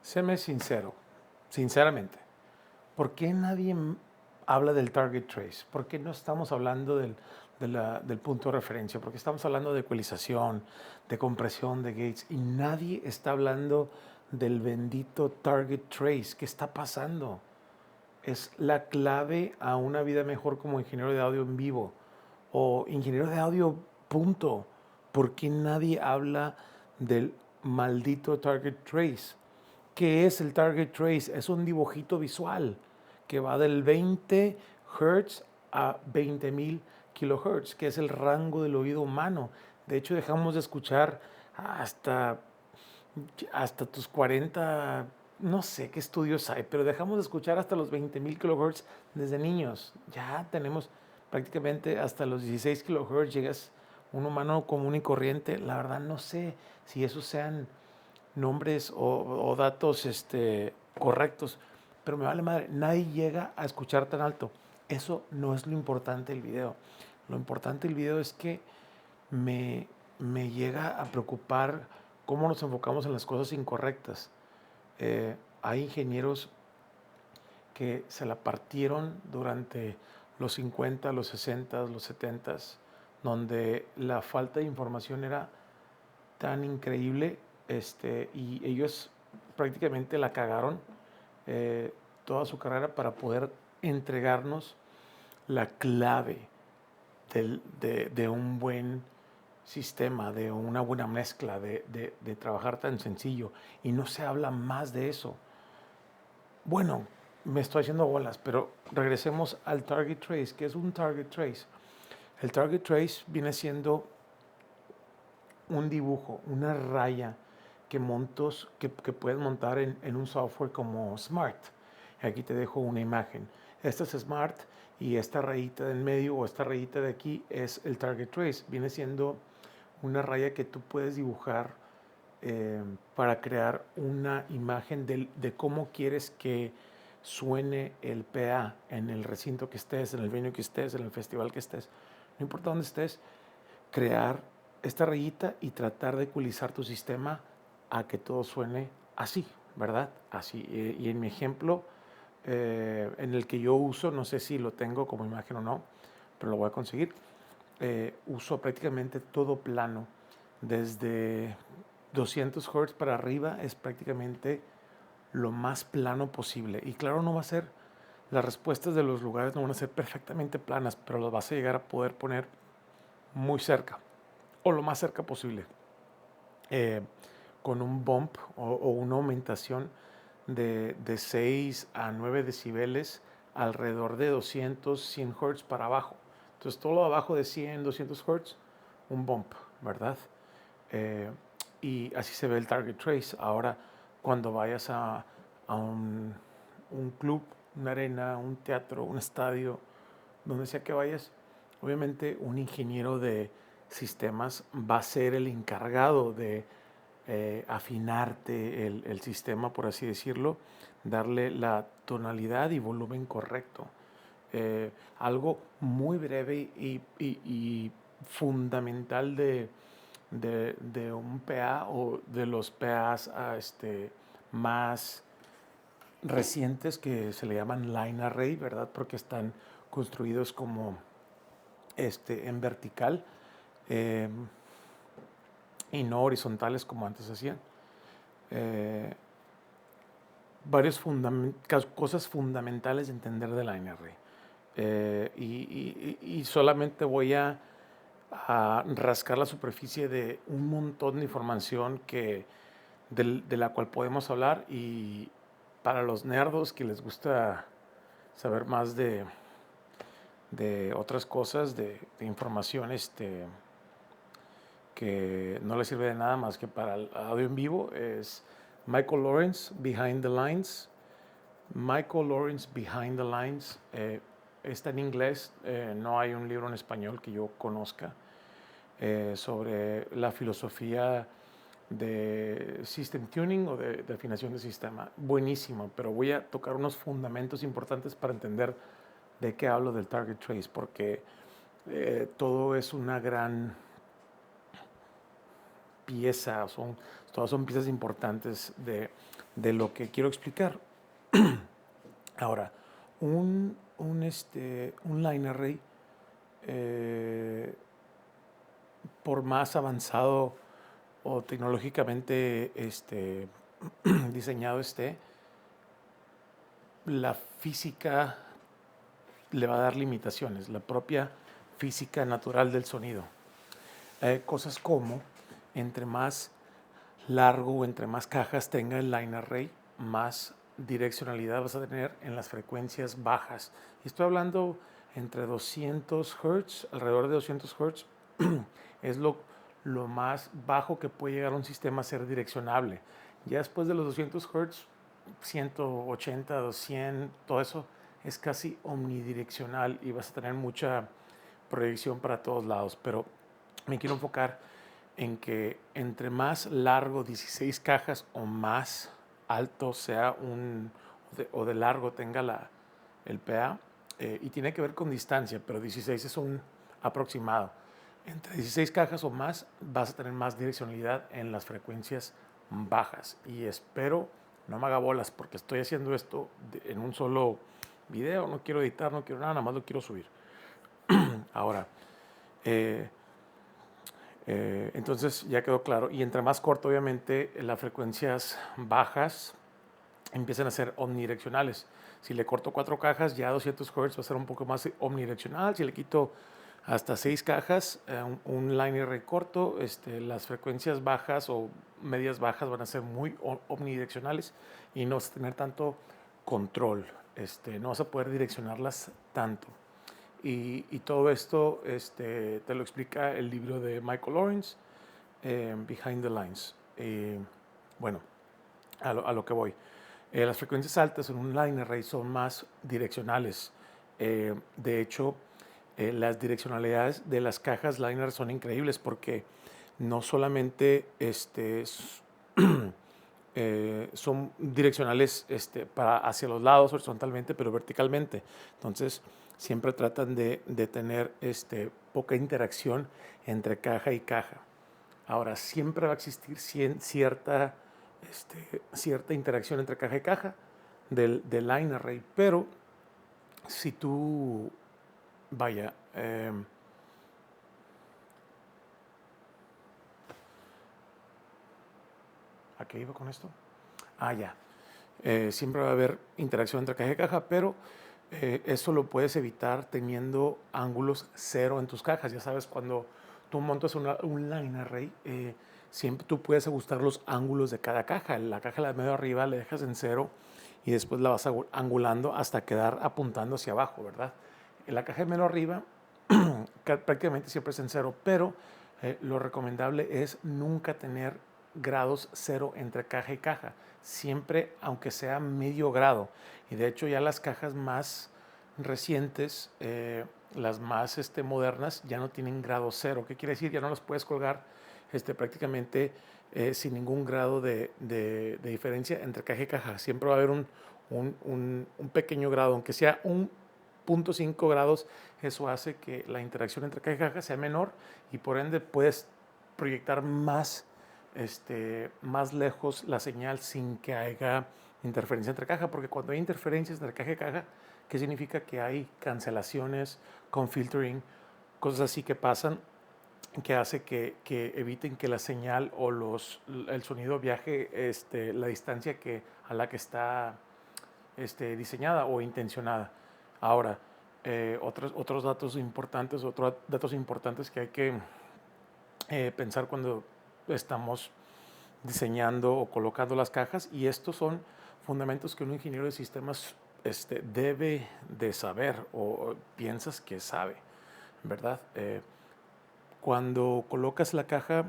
Séme sincero, sinceramente. ¿Por qué nadie habla del target trace? ¿Por qué no estamos hablando del punto de referencia? ¿Por qué estamos hablando de ecualización, de compresión de gates? Y nadie está hablando del bendito target trace. ¿Qué está pasando? Es la clave a una vida mejor como ingeniero de audio en vivo o ingeniero de audio, punto. ¿Por qué nadie habla del maldito target trace? ¿Qué es el target trace? Es un dibujito visual que va del 20 Hz a 20.000 kHz, que es el rango del oído humano. De hecho, dejamos de escuchar hasta, hasta tus 40, no sé qué estudios hay, pero dejamos de escuchar hasta los 20.000 kHz desde niños. Ya tenemos prácticamente hasta los 16 kHz, llegas un humano común y corriente. La verdad no sé si esos sean nombres o datos correctos, pero me vale madre, nadie llega a escuchar tan alto. Eso no es lo importante del video. Lo importante del video es que me, me llega a preocupar cómo nos enfocamos en las cosas incorrectas. Hay ingenieros que se la partieron durante los 50, los 60, los 70, donde la falta de información era tan increíble, y ellos prácticamente la cagaron toda su carrera para poder entregarnos la clave de un buen sistema, de una buena mezcla, de trabajar tan sencillo. Y no se habla más de eso. Bueno, me estoy haciendo bolas, pero regresemos al target trace. ¿Qué es un target trace? El target trace viene siendo un dibujo, una raya que puedes montar en un software como Smart. Aquí te dejo una imagen. Esta es Smart y esta rayita del medio o esta rayita de aquí es el target trace. Viene siendo una raya que tú puedes dibujar para crear una imagen de cómo quieres que suene el PA en el recinto que estés, en el venue que estés, en el festival que estés. No importa dónde estés, crear esta rayita y tratar de ecualizar tu sistema a que todo suene así, ¿verdad? Así. Y en mi ejemplo, en el que yo uso, no sé si lo tengo como imagen o no, pero lo voy a conseguir. Uso prácticamente todo plano, desde 200 Hz para arriba es prácticamente lo más plano posible. Y claro, no va a ser, las respuestas de los lugares no van a ser perfectamente planas, pero las vas a llegar a poder poner muy cerca o lo más cerca posible, eh, con un bump o una aumentación de 6 a 9 decibeles alrededor de 200, 100 Hz para abajo. Entonces todo lo abajo de 100, 200 Hz, un bump, ¿verdad? Eh, y así se ve el target trace. Ahora, cuando vayas a un club, una arena, un teatro, un estadio, donde sea que vayas, obviamente un ingeniero de sistemas va a ser el encargado de afinarte el sistema, por así decirlo, darle la tonalidad y volumen correcto. Algo muy breve y fundamental de un PA o de los PAs más recientes, que se le llaman line array, ¿verdad? Porque están construidos como en vertical, eh, y no horizontales como antes hacían. Eh, Cosas fundamentales de entender de line array. Y solamente voy a rascar la superficie de un montón de información de la cual podemos hablar, y para los nerdos que les gusta saber más de otras cosas, de información que no les sirve de nada más que para el audio en vivo, es Michael Lawrence, Behind the Lines. Michael Lawrence, Behind the Lines, está en inglés, no hay un libro en español que yo conozca sobre la filosofía de system tuning o de afinación de sistema. Buenísimo, pero voy a tocar unos fundamentos importantes para entender de qué hablo del target trace, porque todo es una gran pieza, todas son piezas importantes de lo que quiero explicar. Ahora, un line array, por más avanzado o tecnológicamente diseñado esté, la física le va a dar limitaciones, la propia física natural del sonido. Cosas como, entre más largo o entre más cajas tenga el line array, más direccionalidad vas a tener en las frecuencias bajas. Y estoy hablando entre 200 Hz, alrededor de 200 Hz, es lo más bajo que puede llegar a un sistema a ser direccionable. Ya después de los 200 Hz, 180, 200, todo eso es casi omnidireccional y vas a tener mucha proyección para todos lados. Pero me quiero enfocar en que entre más largo, 16 cajas, o más alto sea o de largo tenga el PA, y tiene que ver con distancia, pero 16 es un aproximado. Entre 16 cajas o más vas a tener más direccionalidad en las frecuencias bajas. Y espero no me haga bolas porque estoy haciendo esto en un solo video, no quiero editar, no quiero nada más lo quiero subir. Ahora, entonces ya quedó claro. Y entre más corto, obviamente, las frecuencias bajas empiezan a ser omnidireccionales. Si le corto 4 cajas, ya 200 Hz va a ser un poco más omnidireccional. Si le quito hasta 6 cajas, un line array corto, las frecuencias bajas o medias bajas van a ser muy omnidireccionales y no vas a tener tanto control. No vas a poder direccionarlas tanto. Y todo esto te lo explica el libro de Michael Lawrence, Behind the Lines. Bueno, a lo que voy. Las frecuencias altas en un line array son más direccionales. De hecho, las direccionalidades de las cajas line array son increíbles porque no solamente son direccionales hacia los lados horizontalmente, pero verticalmente. Entonces, siempre tratan de tener poca interacción entre caja y caja. Ahora, siempre va a existir cierta interacción entre caja y caja del line array, pero si tú, vaya, ¿a qué iba con esto? Ya. Siempre va a haber interacción entre caja y caja, pero eso lo puedes evitar teniendo ángulos cero en tus cajas. Ya sabes, cuando tú montas un line array, siempre tú puedes ajustar los ángulos de cada caja. La caja de medio arriba le dejas en cero y después la vas angulando hasta quedar apuntando hacia abajo, ¿verdad? En la caja de medio arriba prácticamente siempre es en cero, pero lo recomendable es nunca tener grados cero entre caja y caja, siempre aunque sea medio grado. Y de hecho ya las cajas más recientes, las más modernas, ya no tienen grado cero. ¿Qué quiere decir? Ya no las puedes colgar prácticamente sin ningún grado de diferencia entre caja y caja. Siempre va a haber un pequeño grado, aunque sea 1.5 grados. Eso hace que la interacción entre caja y caja sea menor y por ende puedes proyectar más lejos la señal sin que haya interferencia entre caja, porque cuando hay interferencias entre caja y caja, ¿qué significa? Que hay cancelaciones con filtering, cosas así que pasan, que hace que eviten que la señal o el sonido viaje la distancia a la que está diseñada o intencionada. Ahora, otros datos importantes que hay que pensar cuando estamos diseñando o colocando las cajas, y estos son fundamentos que un ingeniero de sistemas debe de saber o piensas que sabe, ¿verdad? Cuando colocas la caja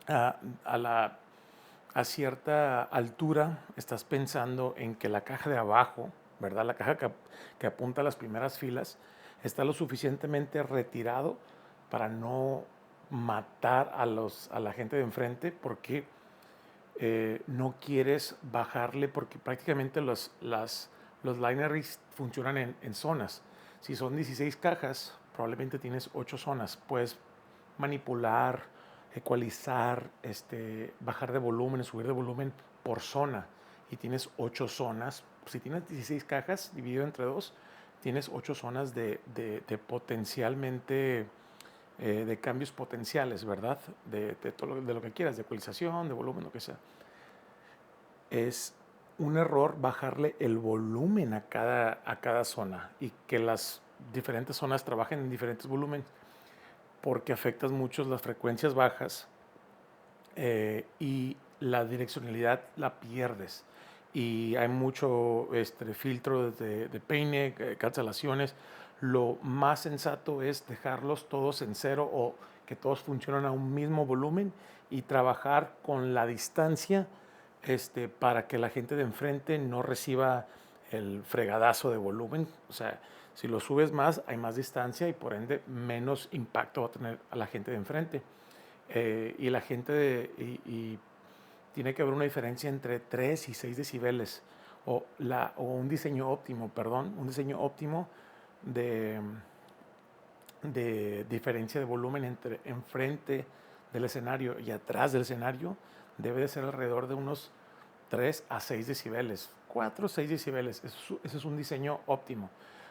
a cierta altura, estás pensando en que la caja de abajo, ¿verdad? La caja que apunta a las primeras filas, está lo suficientemente retirado para no matar a la gente de enfrente, porque no quieres bajarle, porque prácticamente los line arrays funcionan en zonas. Si son 16 cajas, probablemente tienes 8 zonas. Puedes manipular ecualizar, bajar de volumen, subir de volumen por zona. Y tienes 8 zonas. Si tienes 16 cajas dividido entre 2, tienes 8 zonas de potencialmente, de cambios potenciales, ¿verdad? De todo de lo que quieras, de ecualización, de volumen, lo que sea. Es un error bajarle el volumen a cada zona y que las diferentes zonas trabajen en diferentes volúmenes, porque afectas mucho las frecuencias bajas, y la direccionalidad la pierdes. Y hay mucho filtro de peine, cancelaciones. Lo más sensato es dejarlos todos en cero o que todos funcionen a un mismo volumen y trabajar con la distancia, para que la gente de enfrente no reciba el fregadazo de volumen. O sea, si lo subes más, hay más distancia y por ende menos impacto va a tener a la gente de enfrente. Y la gente y tiene que haber una diferencia entre 3 y 6 decibeles o un diseño óptimo, perdón, un diseño óptimo de, de diferencia de volumen entre enfrente del escenario y atrás del escenario debe de ser alrededor de unos 3 a 6 decibeles, 4 o 6 decibeles, eso es un diseño óptimo.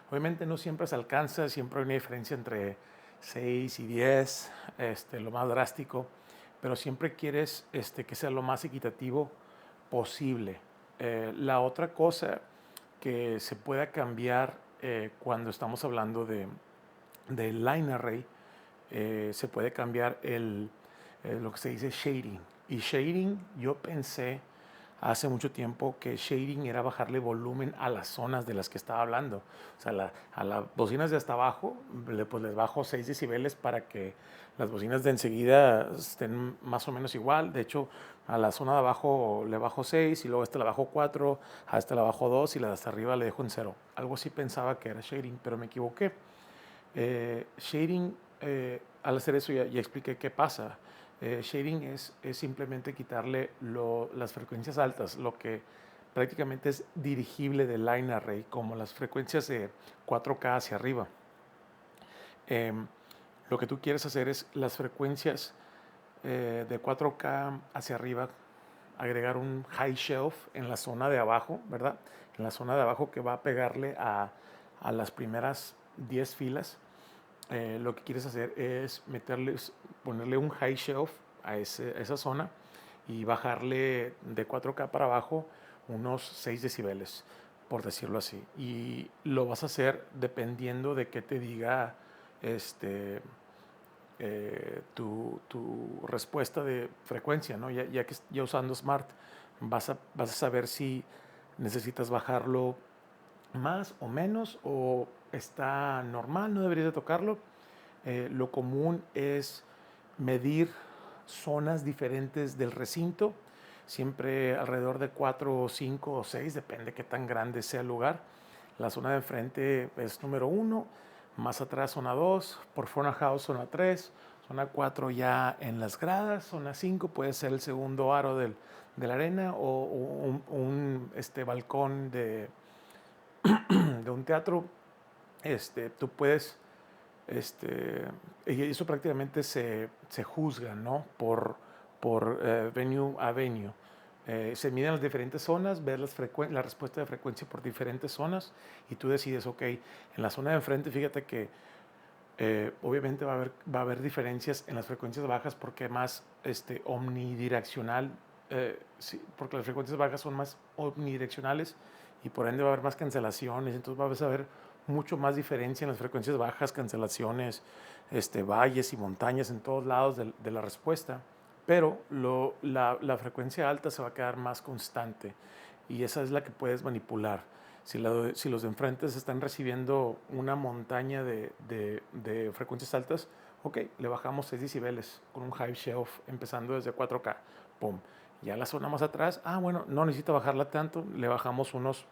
Obviamente no siempre se alcanza, siempre hay una diferencia entre 6 y 10, lo más drástico, pero siempre quieres que sea lo más equitativo posible. La otra cosa que se pueda cambiar cuando estamos hablando de line array, se puede cambiar lo que se dice shading. Y shading, yo pensé hace mucho tiempo que shading era bajarle volumen a las zonas de las que estaba hablando. O sea, a las bocinas de hasta abajo, pues les bajo 6 decibeles para que las bocinas de enseguida estén más o menos igual. De hecho, a la zona de abajo le bajo 6 y luego a esta le bajo 4, a esta le bajo 2 y la de hasta arriba le dejo en 0. Algo así pensaba que era shading, pero me equivoqué. Shading, al hacer eso ya expliqué qué pasa. Shading es simplemente quitarle las frecuencias altas, lo que prácticamente es dirigible de line array, como las frecuencias de 4K hacia arriba. Lo que tú quieres hacer es las frecuencias de 4K hacia arriba, agregar un high shelf en la zona de abajo, ¿verdad? En la zona de abajo que va a pegarle a las primeras 10 filas. Lo que quieres hacer es ponerle un high shelf a esa zona y bajarle de 4K para abajo unos 6 decibeles, por decirlo así. Y lo vas a hacer dependiendo de qué te diga tu respuesta de frecuencia, ¿no? Ya que ya usando Smart, vas a saber si necesitas bajarlo más o menos o está normal, no deberías de tocarlo. Lo común es medir zonas diferentes del recinto, siempre alrededor de 4 o 5 o 6, depende qué tan grande sea el lugar. La zona de enfrente es número 1, más atrás zona 2, por front of house zona 3, zona 4 ya en las gradas, zona 5 puede ser el segundo aro de la arena o un balcón de un teatro. Tú puedes, y eso prácticamente se juzga, ¿no? Por venue a venue. Se miden las diferentes zonas, ver la respuesta de frecuencia por diferentes zonas y tú decides, ok, en la zona de enfrente, fíjate que obviamente va a haber diferencias en las frecuencias bajas porque es más omnidireccional, sí, porque las frecuencias bajas son más omnidireccionales y por ende va a haber más cancelaciones, entonces va a haber mucho más diferencia en las frecuencias bajas, cancelaciones, valles y montañas en todos lados de la respuesta, pero la frecuencia alta se va a quedar más constante y esa es la que puedes manipular. Si los de enfrente están recibiendo una montaña de frecuencias altas, ok, le bajamos 6 decibeles con un high shelf empezando desde 4K, pum. Ya la zona más atrás, bueno, no necesita bajarla tanto, le bajamos unos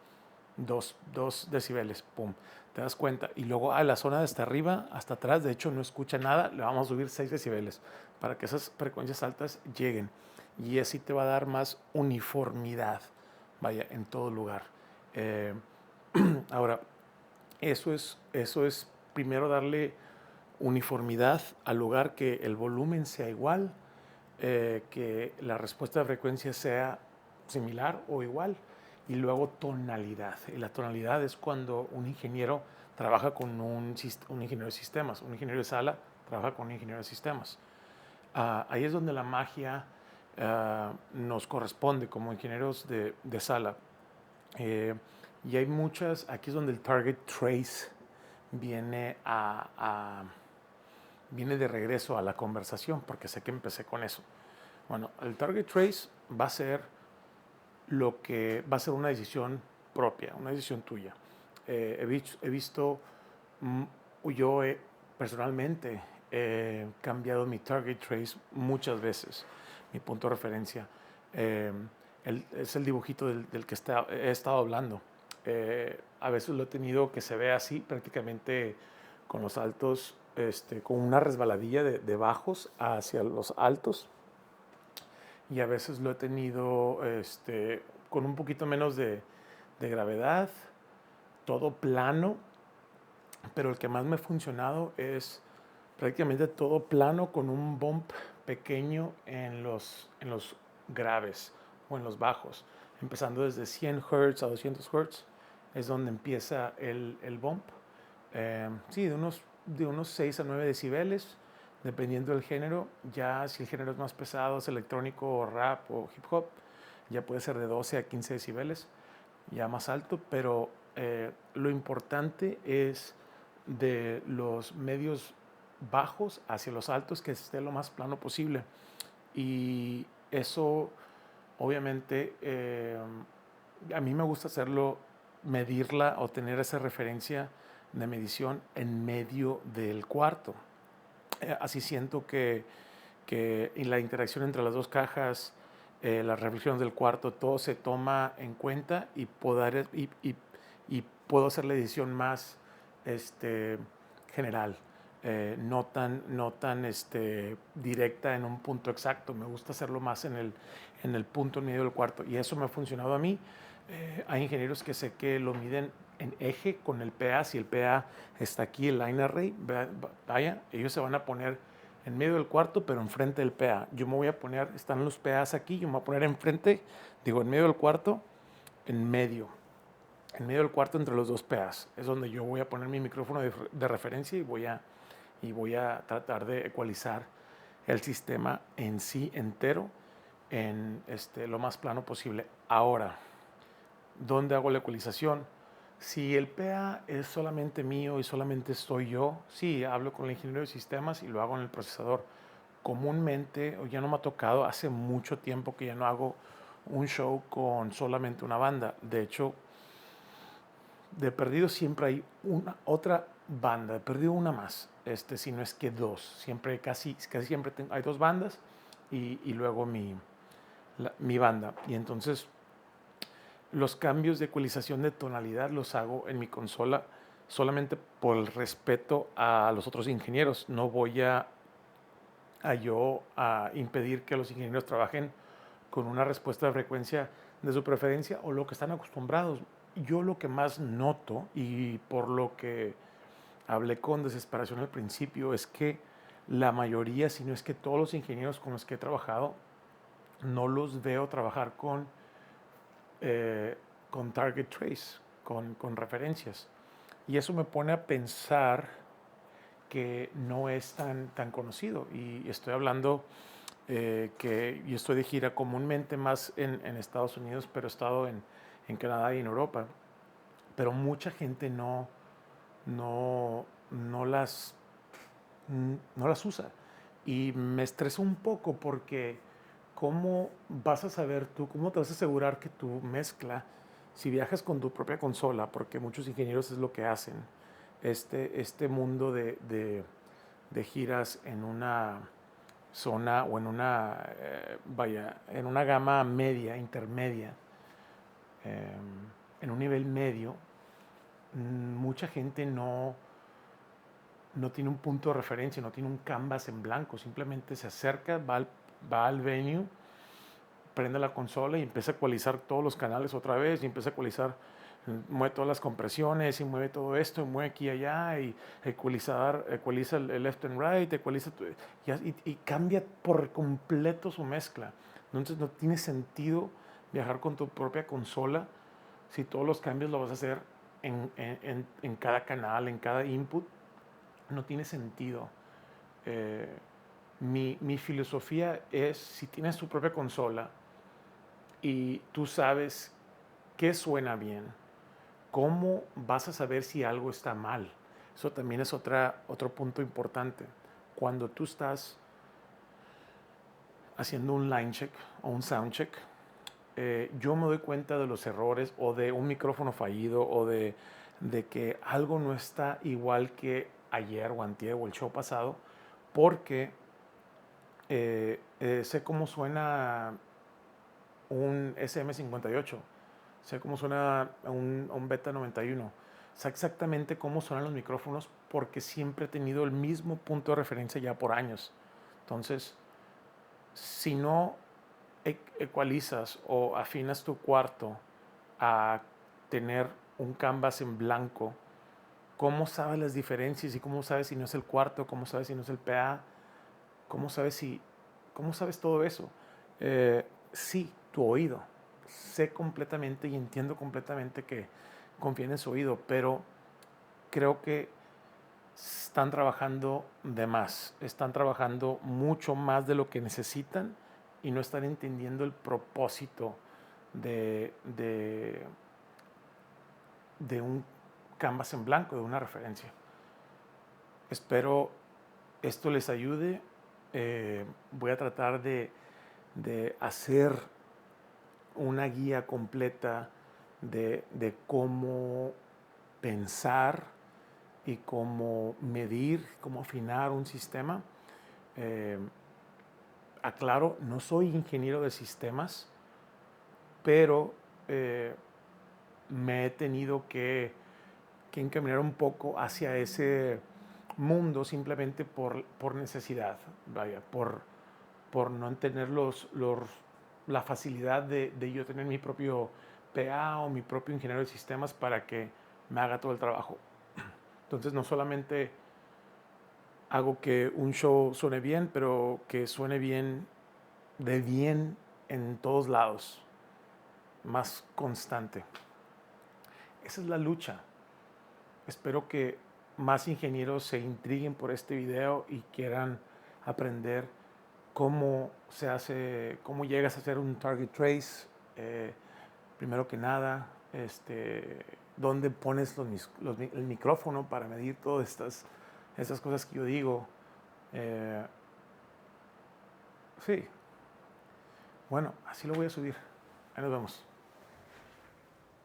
2 decibeles, pum, te das cuenta. Y luego a la zona de hasta arriba, hasta atrás, de hecho no escucha nada, le vamos a subir 6 decibeles para que esas frecuencias altas lleguen. Y así te va a dar más uniformidad, vaya, en todo lugar. Eh, Ahora, eso es primero darle uniformidad al lugar, que el volumen sea igual, que la respuesta de frecuencia sea similar o igual. Y luego tonalidad. Y la tonalidad es cuando un ingeniero trabaja con un ingeniero de sistemas. Un ingeniero de sala trabaja con un ingeniero de sistemas. Ahí es donde la magia nos corresponde como ingenieros de sala. Y hay muchas, aquí es donde el target trace viene viene de regreso a la conversación, porque sé que empecé con eso. Bueno, el target trace va a ser lo que va a ser una decisión propia, una decisión tuya. He visto, yo personalmente he cambiado mi target trace muchas veces, mi punto de referencia. Es el dibujito del que he estado hablando. A veces lo he tenido que se ve así, prácticamente con los altos, con una resbaladilla de bajos hacia los altos, y a veces lo he tenido con un poquito menos de gravedad, todo plano, pero el que más me ha funcionado es prácticamente todo plano con un bump pequeño en los graves o en los bajos, empezando desde 100 Hz a 200 Hz, es donde empieza el bump. Sí, de unos 6 a 9 decibeles, dependiendo del género. Ya si el género es más pesado, es electrónico o rap o hip hop, ya puede ser de 12 a 15 decibeles, ya más alto, pero lo importante es de los medios bajos hacia los altos, que esté lo más plano posible. Y eso, obviamente, a mí me gusta hacerlo, medirla o tener esa referencia de medición en medio del cuarto. Así siento que en la interacción entre las dos cajas, las reflexiones del cuarto, todo se toma en cuenta y puedo hacer la edición más general, no tan directa en un punto exacto. Me gusta hacerlo más en el punto en medio del cuarto, y eso me ha funcionado a mí. Hay ingenieros que sé que lo miden en eje con el PA. Si el PA está aquí, el line array, vaya, ellos se van a poner en medio del cuarto, pero enfrente del PA. Yo me voy a poner, están los PAs aquí, yo me voy a poner enfrente, digo, en medio del cuarto, en medio del cuarto entre los dos PAs. Es donde yo voy a poner mi micrófono de referencia, y voy a tratar de ecualizar el sistema en sí entero en lo más plano posible. Ahora, ¿dónde hago la ecualización? Si el PA es solamente mío y solamente estoy yo, sí, hablo con el ingeniero de sistemas y lo hago en el procesador. Comúnmente, o ya no me ha tocado, hace mucho tiempo que ya no hago un show con solamente una banda. De hecho, de perdido siempre hay otra banda, de perdido una más, si no es que dos. Siempre, casi siempre hay dos bandas y luego mi banda. Y entonces los cambios de ecualización de tonalidad los hago en mi consola solamente por el respeto a los otros ingenieros. No voy a impedir que los ingenieros trabajen con una respuesta de frecuencia de su preferencia o lo que están acostumbrados. Yo lo que más noto, y por lo que hablé con desesperación al principio, es que la mayoría, si no es que todos los ingenieros con los que he trabajado, no los veo trabajar con target trace, con referencias. Y eso me pone a pensar que no es tan conocido. Y estoy hablando que yo estoy de gira comúnmente más en Estados Unidos, pero he estado en Canadá y en Europa. Pero mucha gente no, no las, no las usa. Y me estresa un poco porque ¿cómo vas a saber tú, cómo te vas a asegurar que tu mezcla, si viajas con tu propia consola, porque muchos ingenieros es lo que hacen, este mundo de giras en una zona o en en una gama media, intermedia, en un nivel medio, mucha gente no tiene un punto de referencia, no tiene un canvas en blanco, simplemente se acerca, va al venue, prende la consola y empieza a ecualizar todos los canales otra vez, y empieza a ecualizar mueve todas las compresiones y mueve todo esto, y mueve aquí y allá, y ecualiza el left and right, y cambia por completo su mezcla. Entonces no tiene sentido viajar con tu propia consola si todos los cambios lo vas a hacer en cada canal, en cada input. No tiene sentido. Eh, mi filosofía es, si tienes tu propia consola y tú sabes qué suena bien, ¿cómo vas a saber si algo está mal? Eso también es otro punto importante. Cuando tú estás haciendo un line check o un sound check, yo me doy cuenta de los errores o de un micrófono fallido o de que algo no está igual que ayer o antier o el show pasado, porque sé cómo suena un SM58, sé cómo suena un Beta 91, sé exactamente cómo suenan los micrófonos porque siempre he tenido el mismo punto de referencia ya por años. Entonces, si no ecualizas o afinas tu cuarto a tener un canvas en blanco, ¿cómo sabes las diferencias y cómo sabes si no es el cuarto, cómo sabes si no es el PA, cómo sabes cómo sabes todo eso? Sí, tu oído. Sé completamente y entiendo completamente que confíen en su oído, pero creo que están trabajando de más, están trabajando mucho más de lo que necesitan y no están entendiendo el propósito de, de, de un canvas en blanco, de una referencia. Espero esto les ayude. Voy a tratar de hacer una guía completa de cómo pensar y cómo medir, cómo afinar un sistema. Eh, Aclaro, no soy ingeniero de sistemas, pero me he tenido que encaminar un poco hacia ese mundo simplemente por necesidad, vaya, por no tener la facilidad de yo tener mi propio PA o mi propio ingeniero de sistemas para que me haga todo el trabajo. Entonces no solamente hago que un show suene bien, pero que suene bien de bien en todos lados, más constante. Esa es la lucha. Espero que más ingenieros se intriguen por este video y quieran aprender cómo se hace, cómo llegas a hacer un target trace, primero que nada, dónde pones el micrófono para medir todas estas cosas que yo digo. Eh, sí, bueno, así lo voy a subir. Ahí nos vemos.